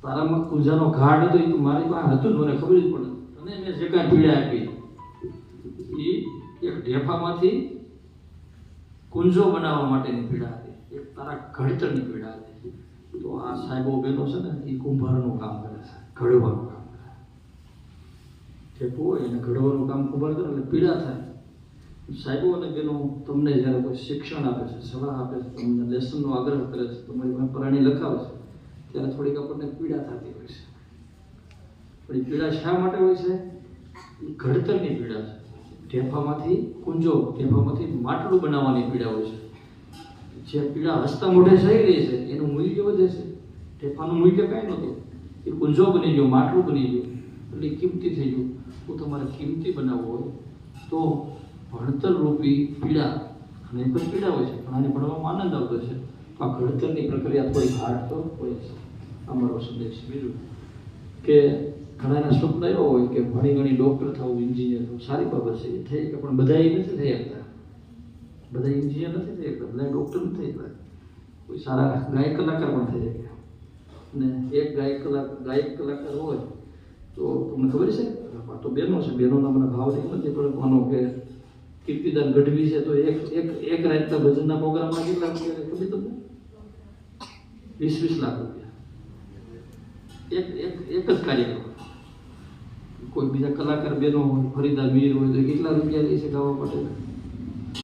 તારામાં કુંજાનો ઘાટ હતો એ તો મારી પાસે હતું જ, મને ખબર જ પડે. તને મેં જે કાંઈ પીડા આપી એ એક ઢેફામાંથી કુંજો બનાવવા માટેની પીડા હતી, એક તારા ઘડતરની પીડા હતી. તો આ સાહેબો બહેનો છે ને એ કુંભારનું કામ કરે છે, ઘડવાનું કામ કરે. ઢેફું હોય એને ઘડવાનું કામ કુંભાર કરે એટલે પીડા થાય. સાહેબો અને બહેનો તમને જ્યારે કોઈ શિક્ષણ આપે છે, સલાહ આપે છે, તમને લેસનનો આગ્રહ કરે છે, તમારી પાસે પ્રાણી લખાવે છે, ત્યારે થોડીક આપણને પીડા થતી હોય છે. પણ એ પીડા શા માટે હોય છે? એ ઘડતરની પીડા છે. ઢેફામાંથી કુંજો, ઢેફામાંથી માટલું બનાવવાની પીડા હોય છે. જે પીડા હસતા મોઢે સહી રહી છે એનું મૂલ્ય વધે છે. ઢેફાનું મૂલ્ય કાંઈ નહોતું, એ કુંજો બની ગયો, માટલું બની ગયું, એટલે કિંમતી થઈ ગયું. તો તમારે કિંમતી બનાવવું હોય તો ભણતર રૂપી પીડા, અને એક જ પીડા હોય છે પણ આને ભણવામાં આનંદ આવતો છે. તો આ ઘડતરની પ્રક્રિયા થોડી હાર્ડ તો હોય છે. અમારો સંદેશ બીજું કે ઘણાના સ્વપ્ન એવો હોય કે ભણી ગણી ડૉક્ટર થવું, એન્જિનિયર થવું, સારી બાબત છે, એ થઈ શકે. પણ બધા એ નથી થઈ શકતા, બધા એન્જિનિયર નથી થઈ શકતા, બધા ડૉક્ટર નથી થઈ શકતા. કોઈ સારા ગાયક કલાકાર પણ થઈ શકે. અને એક ગાયક કલાકાર હોય તો તમને ખબર છે, તો બહેનો છે, બહેનોના મને ભાવ નહીં નથી, પણ માનો કે કીર્તિદાન ગઢવી છે તો એક રાતના ભજનના પ્રોગ્રામમાં કેટલા રૂપિયા ખબર તમને? 20-20 લાખ રૂપિયા એક જ કાર્યક્રમ. કોઈ બીજા કલાકાર બહેનો હોય, ફરીદા મીર હોય તો કેટલા રૂપિયા લે છે ગાવા માટે?